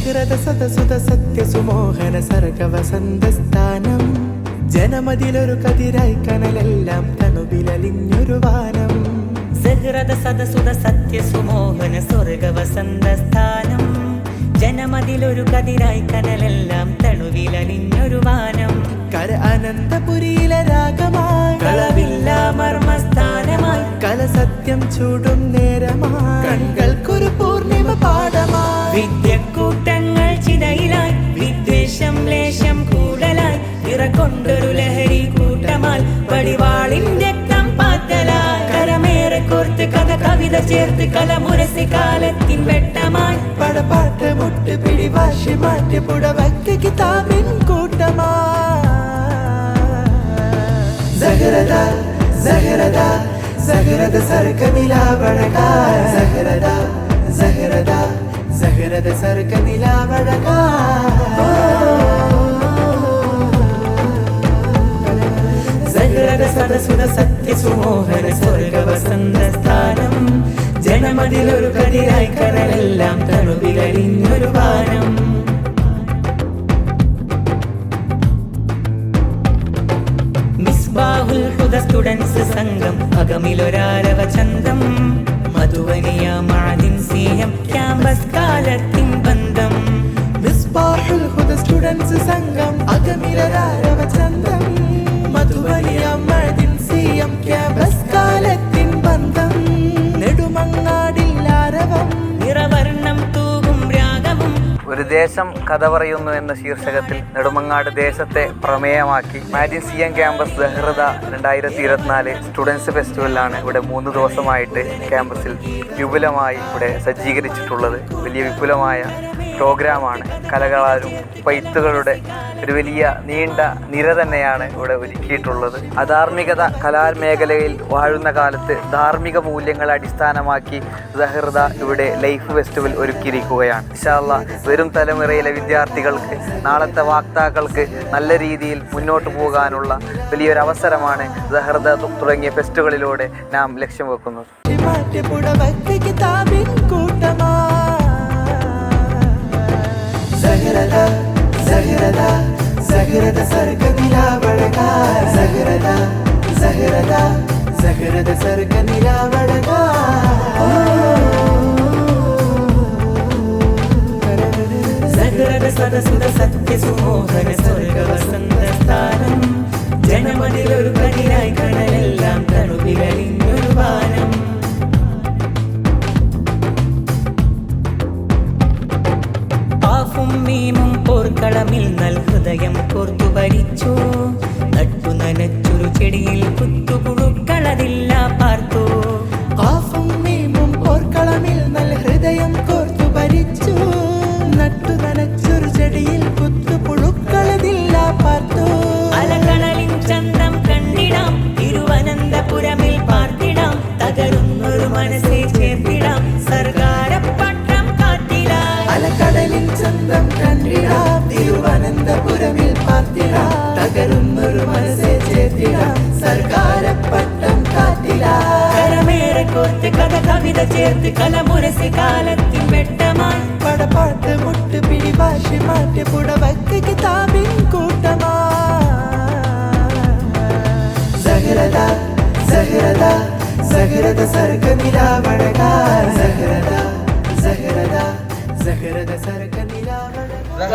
സഹൃദ സദസുത സത്യസുമോഹന സർഗവസന്തസ്ഥാനം ജനമതിലൊരു കതിരായി കനലെല്ലാം തണുവിലലിഞ്ഞൊരു വാനം സഹൃദ സദസുത സത്യസുമോഹന സ്വർഗവസന്തസ്ഥാനം ജനമതിലൊരു കതിരായി കനലെല്ലാം തണുവിലലിഞ്ഞൊരു വാനം കര അനന്തപുരിയിലെ രാഗമായി കളവില്ല മർമ്മസ്ഥാനമായി കല സത്യം ചൂടും നേരമായി കൺകൾക്കൊരു പൂർണിമ പാഠമായി വിദ്യക്കൂട്ടങ്ങൾ ചിതയിലായി വിദ്വേഷം ലേശം കൂടലായി ഇറക്കൊണ്ടൊരു ലഹരി കൂട്ടമാൽ പടിവാളിൻ രക്തം പാറ്റലായി കരമേറെ കോർത്ത് കഥ കവിത ചേർത്ത് കലമുരസി കാലത്തിൻ വെട്ടമായി പടപാട്ട് മുട്ട് പിടിവാശി മാറ്റി പുടവയ്ക്ക് കിതാബിൻ കൂട്ടമായി സഹൃദ സഹൃദ സഹൃദ സർഗനിലാവഴകായ സഹൃദ സഹൃദ സഹൃദ സർഗനിലാവഴകായ സഹൃദ സദസുത സത്യസുമോഹന സ്വർഗവസന്തസ്ഥാനം ജനമതിലൊരു കതിരായി കനലെല്ലാം തണുവിലലിഞ്ഞൊരു വാനം മിസ്ബാഹുൽ ഹുദ സ്റ്റുഡൻസ് സംഘം അകമിലൊരാരവ ചന്തം മധുവനിയ മാദിൻ സിയം ക്യാമ്പസ് കാലത്തിൻ ബന്ധം മിസ്ബാഹുൽ ഹുദ സ്റ്റുഡൻസ് സംഘം അകമിലൊരാരവ ചന്തം മധുവനിയ മാദിൻ സിയം ക്യാമ്പസ് കാലത്തിൻ ബന്ധം നെടുമങ്ങാടിൽ ആരവം നിറവർണ്ണം തൂകും രാഗവും ഒരു ദേശം കഥ പറയുന്നു എന്ന ശീർഷകത്തിൽ നെടുമങ്ങാട് ദേശത്തെ പ്രമേയമാക്കി മാഡിൻ സിയം ക്യാമ്പസ് സഹൃദ 2024 സ്റ്റുഡൻസ് ഫെസ്റ്റിവലാണ് ഇവിടെ 3 ദിവസമായിട്ട് ക്യാമ്പസിൽ വിപുലമായി ഇവിടെ സജ്ജീകരിച്ചിട്ടുള്ളത്. വലിയ വിപുലമായ പ്രോഗ്രാമാണ്. കലകളാലും പൈത്തുകളുടെ ഒരു വലിയ നീണ്ട നിര തന്നെയാണ് ഇവിടെ ഒരുക്കിയിട്ടുള്ളത്. അധാർമികത കലാമേഖലയിൽ വാഴുന്ന കാലത്ത് ധാർമ്മിക മൂല്യങ്ങളെ അടിസ്ഥാനമാക്കി സഹൃദ ഇവിടെ ലൈഫ് ഫെസ്റ്റിവൽ ഒരുക്കിയിരിക്കുകയാണ്. ഇൻഷാ അല്ലാഹ് വരും തലമുറയിലെ വിദ്യാർത്ഥികൾക്ക്, നാളത്തെ വാക്താക്കൾക്ക് നല്ല രീതിയിൽ മുന്നോട്ട് പോകാനുള്ള വലിയൊരു അവസരമാണ് സഹൃദ തുടങ്ങിയ ഫെസ്റ്റുകളിലൂടെ നാം ലക്ഷ്യം വെക്കുന്നത്. സഹൃദ സഹൃദ സഹൃദ സർഗനിലാവഴകായ സഹൃദ സഹൃദ സഹൃദ സർഗനിലാവഴകായ സഹൃദ സദസുത സത്യസുമോഹന സ്വർഗവസന്തസ്ഥാനം ജനമതിലൊരു കതിരായി കനലെല്ലാം തണുവിലലിഞ്ഞൊരു വാനം മീമും പോർക്കളമിൽ നൽഹൃദയം കോർത്തു ഭരിച്ചു നട്ടു നനച്ചൊരു ചെടിയിൽ കുത്തുപുഴുക്കളതില്ല പാർത്തു കാഫും മീമും പോർക്കളമിൽ നൽഹൃദയം കോർത്തു ഭരിച്ചു നട്ടു നനച്ചൊരു ചെടിയിൽ കുത്തുപുഴുക്കളതില്ല പാർത്തു അലകടലിൻ ചന്തം കണ്ടിടാം തിരുവനന്തപുരമിൽ പാർത്തിടാം തകരുന്നൊരു മനസ്സെ ചേർത്തിടാം സർഗാരപ്പട്ടം കാറ്റിലായി അലകടലിൻ ചന്തം കണ്ടിടാം തിരുവനന്തപുരമിൽ പാർത്തിടാം തകരുന്നൊരു മനസ്സെ ചേർത്തിടാം സർഗാരപ്പട്ടം കാറ്റിലായി കരമേറെ കോർത്ത് കഥ കവിത ചേർത്ത് കലമുരസി കാലത്തിൻ വെട്ടമായി പടപാട്ട് മുട്ട് പിടിവാശി മാറ്റി പുടവയ്ക്ക് കിതാബിൻ കൂട്ടമായി സഹൃദ സഹൃദ സഹൃദ സർഗനിലാവഴകായ സഹൃദ സഹൃദ സഹൃദ സർഗനിലാവഴകായ